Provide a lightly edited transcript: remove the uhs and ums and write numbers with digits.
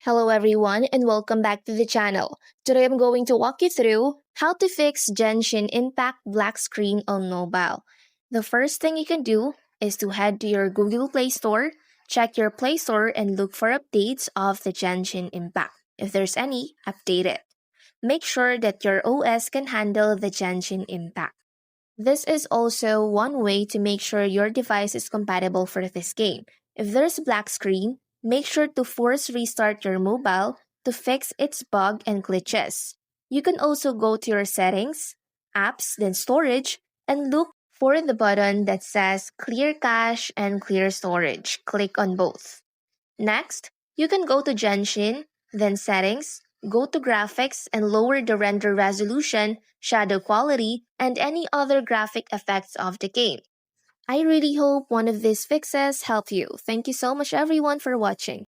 Hello everyone and welcome back to the channel. Today I'm going to walk you through how to fix Genshin Impact black screen on mobile. The first thing you can do is to head to your Google Play Store, check your Play Store and look for updates of the Genshin Impact. If there's any, update it. Make sure that your OS can handle the Genshin Impact. This is also one way to make sure your device is compatible for this game. If there's a black screen, make sure to force restart your mobile to fix its bug and glitches. You can also go to your settings, apps, then storage, and look for the button that says clear cache and clear storage. Click on both. Next, you can go to Genshin, then Settings, go to Graphics and lower the render resolution, shadow quality, and any other graphic effects of the game. I really hope one of these fixes helped you. Thank you so much everyone for watching.